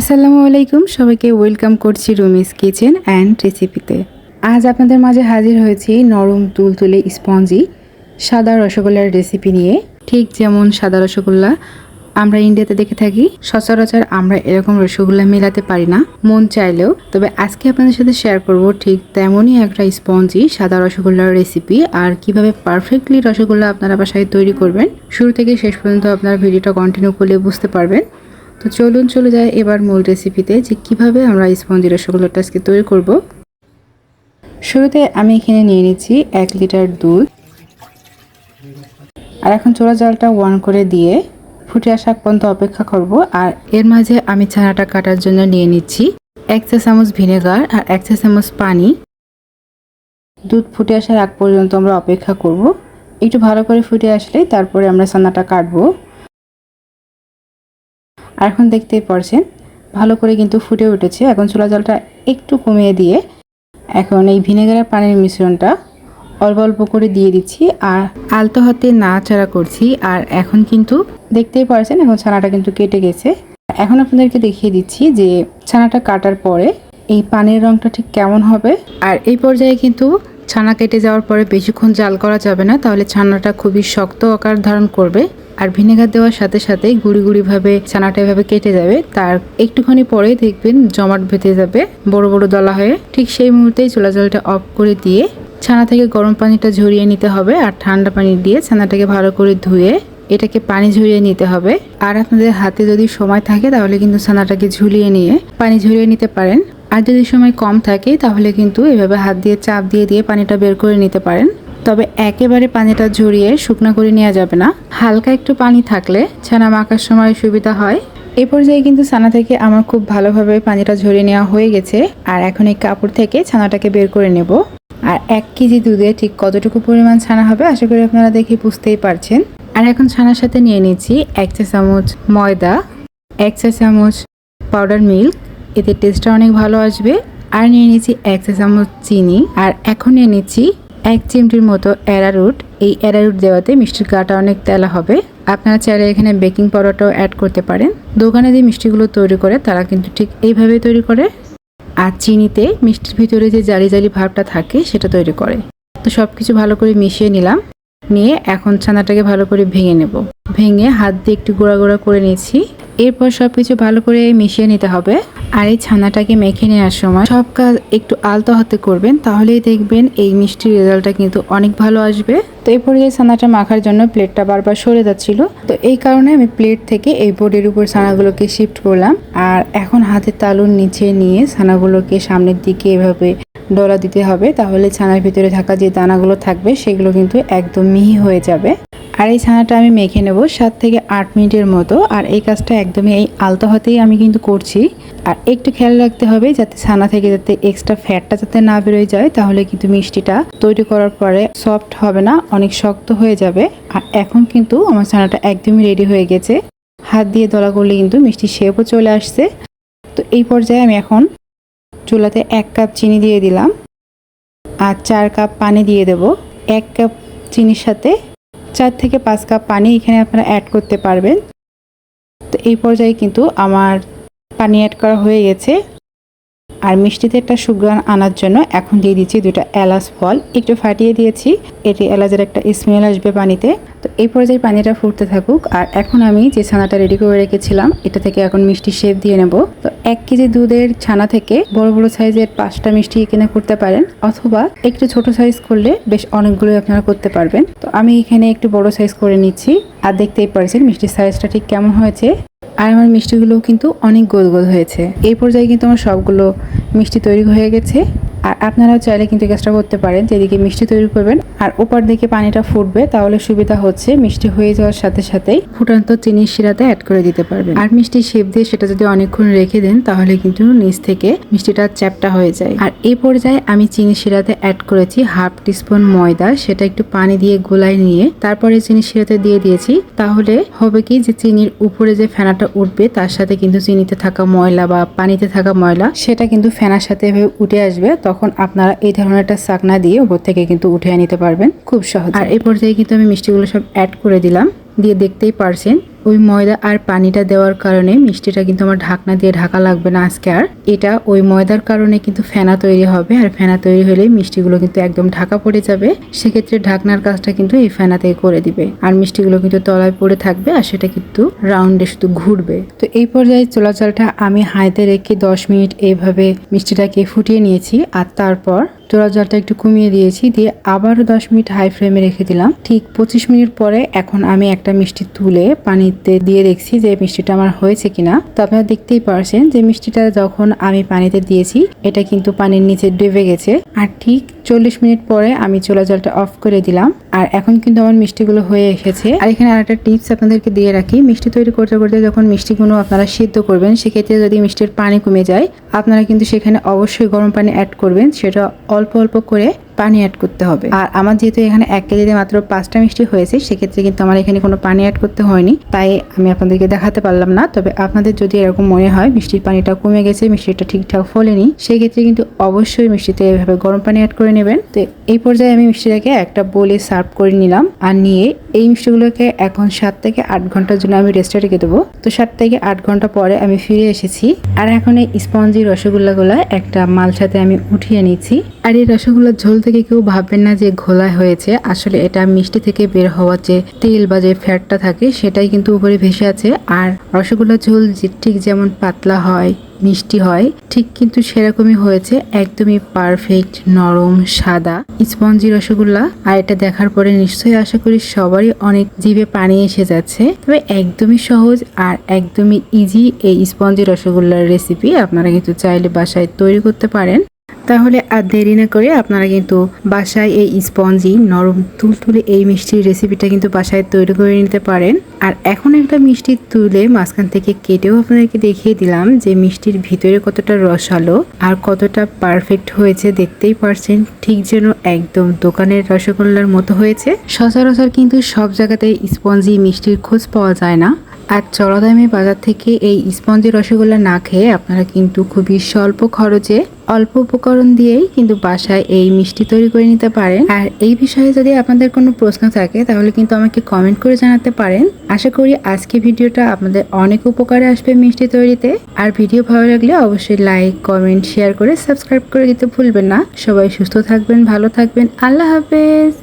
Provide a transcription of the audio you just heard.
আসসালামু আলাইকুম, সবাইকে ওয়েলকাম করছি রুমিস কিচেন অ্যান্ড রেসিপিতে। আজ আপনাদের মাঝে হাজির হয়েছি নরম তুলতুলে স্পঞ্জি সাদা রসগোল্লার রেসিপি নিয়ে। ঠিক যেমন সাদা রসগোল্লা আমরা ইন্ডিয়াতে দেখে থাকি, সচরাচর আমরা এরকম রসগোল্লা মেলাতে পারি না মন চাইলেও। তবে আজকে আপনাদের সাথে শেয়ার করব ঠিক তেমনই একটা স্পঞ্জি সাদা রসগোল্লার রেসিপি, আর কিভাবে পারফেক্টলি রসগোল্লা আপনারা বাসায় তৈরি করবেন। শুরু থেকে শেষ পর্যন্ত আপনারা ভিডিওটা কন্টিনিউ করলে বুঝতে পারবেন। তো চলুন চলে যায় এবার মূল রেসিপিতে, যে কিভাবে আমরা স্পঞ্জি রসগোল্লাটা আজকে তৈরি করব। শুরুতে আমি এখানে নিয়ে নিচ্ছি 1 লিটার দুধ, আর এখন চুলা জালটা অন করে দিয়ে ফুটে আসা পর্যন্ত অপেক্ষা করব। আর এর মাঝে আমি ছানাটা কাটার জন্য নিয়ে নিচ্ছি 1 চা চামচ ভিনেগার আর 1 চা চামচ পানি। দুধ ফুটে আসার আগ পর্যন্ত আমরা অপেক্ষা করব। একটু ভালো করে ফুটে আসলে তারপরে আমরা ছানাটা কাটবো। আর এখন দেখতেই পারছেন ভালো করে কিন্তু ফুটে উঠেছে। এখন চুলা জালটা একটু কমিয়ে দিয়ে এখন এই ভিনেগারের পানির মিশ্রণটা অল্প অল্প করে দিয়ে দিচ্ছি, আর আলতো হাতে নাড়াচাড়া করছি। আর এখন কিন্তু দেখতেই পারছেন এখন ছানাটা কিন্তু কেটে গেছে। এখন আপনাদেরকে দেখিয়ে দিচ্ছি যে ছানাটা কাটার পরে এই পানির রঙটা ঠিক কেমন হবে। আর এই পর্যায়ে কিন্তু ছানা কেটে যাওয়ার পরে বেশিক্ষণ জাল করা যাবে না, তাহলে ছানাটা খুবই শক্ত আকার ধারণ করবে। আর ভিনেগার দেওয়ার সাথে সাথে গুঁড়ি গুঁড়ি ভাবে ছানাটা এভাবে কেটে যাবে। তার একটুখানি পরেই দেখবেন জমাট বেঁধে যাবে বড় বড় দলা হয়ে। ঠিক সেই মুহূর্তেই চুলা জলটা অফ করে দিয়ে ছানা থেকে গরম পানিটা ঝরিয়ে নিতে হবে, আর ঠান্ডা পানি দিয়ে ছানাটাকে ভালো করে ধুয়ে এটাকে পানি ঝরিয়ে নিতে হবে। আর আপনাদের হাতে যদি সময় থাকে তাহলে কিন্তু ছানাটাকে ঝুলিয়ে নিয়ে পানি ঝরিয়ে নিতে পারেন। আর যদি সময় কম থাকে তাহলে কিন্তু এভাবে হাত দিয়ে চাপ দিয়ে দিয়ে পানিটা বের করে নিতে পারেন। তবে একেবারে পানিটা ঝরিয়ে শুকনো করে নেওয়া যাবে না, হালকা একটু পানি থাকলে ছানা মাখার সময় সুবিধা হয়। এই পর্যায়ে কিন্তু ছানা থেকে আমার খুব ভালোভাবে পানিটা ঝরিয়ে নেওয়া হয়ে গেছে। আর এখন এই কাপড় থেকে ছানাটাকে বের করে নেব। আর 1 কেজি দুধে ঠিক কতটুকু পরিমাণ ছানা হবে আশা করি আপনারা দেখে বুঝতেই পারছেন। আর এখন ছানার সাথে নিয়ে নিচ্ছি 1 চা চামচ ময়দা, 1 চা চামচ পাউডার মিল্ক, এতে টেস্টটা অনেক ভালো আসবে। আর নিয়ে নিচ্ছি 1 চা চামচ চিনি। আর এখন নিয়ে নিচ্ছি 1 চিমটির মতো অ্যারারুট। এই অ্যারারুট দেওয়াতে মিষ্টির গাটা অনেক তেলা হবে। আপনারা চাইলে এখানে বেকিং পাউডারটাও অ্যাড করতে পারেন। দোকানে যে মিষ্টিগুলো তৈরি করে তারা কিন্তু ঠিক এইভাবে তৈরি করে। আর চিনিতে মিষ্টির ভিতরে যে জালি জালি ভাবটা থাকে সেটা তৈরি করে। তো সব কিছু ভালো করে মিশিয়ে নিলাম। নিয়ে এখন ছানাটাকে ভালো করে ভেঙে নেব। ভেঙে হাত দিয়ে একটু গোড়া গোড়া করে নিচ্ছি। এরপর সব কিছু ভালো করে মিশিয়ে নিতে হবে। আর এই ছানাটাকে মেখে নেওয়ার সময় সব কাজ একটু আলতো হাতে করবেন, তাহলেই দেখবেন এই মিষ্টির রেজাল্টটা কিন্তু অনেক ভালো আসবে। তো এই পর্যায়ে ছানাটা মাখার জন্য প্লেটটা বারবার সরে যাচ্ছিল, তো এই কারণে আমি প্লেট থেকে এই বোর্ডের উপর ছানাগুলোকে শিফট করলাম। আর এখন হাতের তালুর নিচে নিয়ে ছানাগুলোকে সামনের দিকে এভাবে ডলা দিতে হবে, তাহলে ছানার ভিতরে থাকা যে দানাগুলো থাকবে সেগুলো কিন্তু একদম মিহি হয়ে যাবে। আর এই ছানাটা আমি মেখে নেব 7 থেকে 8 মিনিটের মতো। আর এই কাজটা একদমই এই আলতো হাতেই আমি কিন্তু করছি। আর একটু খেয়াল রাখতে হবে যাতে ছানা থেকে যাতে এক্সট্রা ফ্যাটটা যাতে না বেরোয় যায়, তাহলে কিন্তু মিষ্টিটা তৈরি করার পরে সফট হবে না, অনেক শক্ত হয়ে যাবে। আর এখন কিন্তু আমার ছানাটা একদমই রেডি হয়ে গেছে। হাত দিয়ে দলা করলে কিন্তু মিষ্টির শেপও চলে আসছে। তো এই পর্যায়ে আমি এখন চুলাতে 1 কাপ চিনি দিয়ে দিলাম, আর 4 কাপ পানি দিয়ে দেব। 1 কাপ চিনির সাথে 4 থেকে 5 কাপ পানি এখানে আপনারা অ্যাড করতে পারবেন। তো এই পর্যায়ে কিন্তু আমার পানি অ্যাড করা হয়ে গেছে। আর মিষ্টিতে একটা সুঘ্রাণ আনার জন্য এখন দিয়ে দিচ্ছি 2টা এলাচ ফল, একটু ফাটিয়ে দিয়েছি, এটি এলাচের একটা স্মেল আসবে পানিতে। তো এই পর্যায়ে পানিটা ফুটতে থাকুক। আর এখন আমি যে ছানাটা রেডি করে রেখেছিলাম এটা থেকে এখন মিষ্টি শেপ দিয়ে নেব। তো 1 কেজি দুধের ছানা থেকে বড় বড় সাইজের 5টা মিষ্টি এখানে করতে পারেন, অথবা একটু ছোট সাইজ করলে বেশ অনেকগুলো আপনারা করতে পারবেন। তো আমি এখানে একটু বড় সাইজ করে নিচ্ছি। আর দেখতেই পারছেন মিষ্টির সাইজটা ঠিক কেমন হয়েছে। আর আমার মিষ্টিগুলোও কিন্তু অনেক গোল গোল হয়েছে। এই পর্যায়ে কিন্তু আমার সবগুলো মিষ্টি তৈরি হয়ে গেছে। আর আপনারাও চাইলে কিন্তু কাজটা করতে পারেন, যেদিকে মিষ্টি তৈরি করবেন আর ওপর দিকে পানিটা ফুটবে, তাহলে সুবিধা হচ্ছে মিষ্টি হয়ে যাওয়ার সাথে সাথেই ফুটান্ত চিনির শিরাতে অ্যাড করে দিতে পারবেন। আর মিষ্টি শেপ দিয়ে সেটা যদি অনেকক্ষণ রেখে দেন তাহলে কিন্তু নিচ থেকে মিষ্টিটা চ্যাপটা হয়ে যায়। আর এই পর্যায়ে আমি চিনির শিরাতে অ্যাড করেছি 1/2 টিস্পুন ময়দা, সেটা একটু পানি দিয়ে গোলায় নিয়ে তারপরে চিনির শিরাতে দিয়ে দিয়েছি। তাহলে হবে কি যে চিনির উপরে যে ফেনাটা উঠবে তার সাথে কিন্তু চিনিতে থাকা ময়লা বা পানিতে থাকা ময়লা সেটা কিন্তু ফেনার সাথে উঠে আসবে। তখন আপনারা এই ধরনের একটা ছাকনা দিয়ে উপর থেকে কিন্তু উঠিয়ে নিতে পারবেন খুব সহজ। আর এই পর্যায়ে কিন্তু আমি মিষ্টিগুলো সব অ্যাড করে দিলাম, দিয়ে দেখতেই পারছেন ওই ময়দা আর পানিটা দেওয়ার কারণে মিষ্টিটা কিন্তু আমার ঢাকনা দিয়ে ঢাকা লাগবে না আজকে আর। এটা ওই ময়দার কারণে কিন্তু ফেনা তৈরি হবে, আর ফেনা তৈরি হলে মিষ্টিগুলো কিন্তু একদম ঢাকা পড়ে যাবে। সেক্ষেত্রে ঢাকনার কাজটা কিন্তু এই ফেনাতেই করে দিবে, আর মিষ্টিগুলো কিন্তু তলায় পড়ে থাকবে আর সেটা কিন্তু রাউন্ডে শুধু ঘুরবে। তো এই পর্যায়ে চুলা জালটা আমি হাইতে রেখে 10 মিনিট এইভাবে মিষ্টিটাকে ফুটিয়ে নিয়েছি, আর তারপর চুলার জালটা একটু কমিয়ে দিয়েছি, দিয়ে আবারও 10 মিনিট হাই ফ্লেমে রেখে দিলাম। ঠিক 25 মিনিট পরে এখন আমি একটা মিষ্টি তুলে পানিতে দিয়ে দেখছি যে মিষ্টিটা আমার হয়েছে কিনা। তো আপনারা দেখতেই পারছেন যে মিষ্টিটা যখন আমি পানিতে দিয়েছি এটা কিন্তু পানির নিচে ডুবে গেছে। আর ঠিক 40 মিনিট পরে আমি চুলা জালটা অফ করে দিলাম, আর এখন কিন্তু আমার মিষ্টিগুলো হয়ে এসেছে। আর এখানে আরেকটা টিপস আপনাদেরকে দিয়ে রাখি, মিষ্টি তৈরি করতে করতে যখন মিষ্টিগুলো আপনারা সিদ্ধ করবেন সেক্ষেত্রে যদি মিষ্টির পানি কমে যায় আপনারা কিন্তু সেখানে অবশ্যই গরম পানি অ্যাড করবেন, সেটা অল্প অল্প করে পানি অ্যাড করতে হবে। আর আমার যেহেতু এখানে 1 কেজিতে মাত্র 5টা মিষ্টি হয়েছে সেক্ষেত্রে কিন্তু আমার এখানে কোনো পানি অ্যাড করতে হয়নি, তাই আমি আপনাদেরকে দেখাতে পারলাম না। তবে আপনাদের যদি এরকম মনে হয় মিষ্টির পানিটা কমে গেছে, মিষ্টিটা ঠিকঠাক ফলেনি, সেক্ষেত্রে কিন্তু অবশ্যই মিষ্টিতে এভাবে গরম পানি অ্যাড করে নেবেন। তো এই পর্যায়ে আমি মিষ্টিটাকে একটা বোলে সার্ভ করে নিলাম, আর নিয়ে এই মিষ্টিগুলোকে এখন 7 থেকে 8 ঘন্টার জন্য আমি রেস্টে রেখে দেবো। তো 7 থেকে 8 ঘন্টা পরে আমি ফিরে এসেছি, আর এখন এই স্পঞ্জি রসগোল্লাগুলা একটা মালসাতে আমি উঠিয়ে নিচ্ছি। আর এই রসগোল্লার ঝোল থেকে কেউ ভাববেন না যে ঘোলা হয়েছে, আসলে এটা মিষ্টি থেকে বের হওয়া যে তেল বা যে ফ্যাটটা থাকে সেটাই কিন্তু উপরে ভেসে আছে। আর রসগোল্লার ঝোল ঠিক যেমন পাতলা হয় মিষ্টি হয় ঠিক কিন্তু সেরকমই হয়েছে, একদমই পারফেক্ট নরম সাদা স্পঞ্জি রসগোল্লা। আর এটা দেখার পরে নিশ্চয়ই আশা করি সবারই অনেক জিভে পানি এসে যাচ্ছে। তবে একদমই সহজ আর একদমই ইজি এই স্পঞ্জি রসগোল্লার রেসিপি আপনারা কিন্তু চাইলে বাসায় তৈরি করতে পারেন। তাহলে আর দেরি না করে আপনারা কিন্তু বাসায় এই স্পঞ্জি নরম তুলতুলে এই মিষ্টির রেসিপিটা কিন্তু বাসায় তৈরি করে নিতে পারেন। আর এখন একটা মিষ্টি তুলে মাঝখান থেকে কেটেও আপনাদেরকে দেখিয়ে দিলাম যে মিষ্টির ভিতরে কতটা রসালো আর কতটা পারফেক্ট হয়েছে, দেখতেই পারছেন ঠিক যেন একদম দোকানের রসগোল্লার মতো হয়েছে। সচরাচর কিন্তু সব জায়গাতে স্পঞ্জি মিষ্টির খোঁজ পাওয়া যায় না, আর চড়া দামে বাজার থেকে এই স্পঞ্জি রসগোল্লা না খেয়ে আপনারা কিন্তু খুবই স্বল্প খরচে অল্প উপকরণ দিয়েই কিন্তু বাসায় এই মিষ্টি তৈরি করে নিতে পারেন। আর এই বিষয়ে যদি আপনাদের কোনো প্রশ্ন থাকে তাহলে কিন্তু আমাকে কমেন্ট করে জানাতে পারেন। আশা করি আজকে ভিডিওটা আপনাদের অনেক উপকারে আসবে মিষ্টি তৈরিতে। আর ভিডিও ভালো লাগলে অবশ্যই লাইক কমেন্ট শেয়ার করে সাবস্ক্রাইব করে দিতে ভুলবেন না। সবাই সুস্থ থাকবেন, ভালো থাকবেন, আল্লাহ হাফেজ।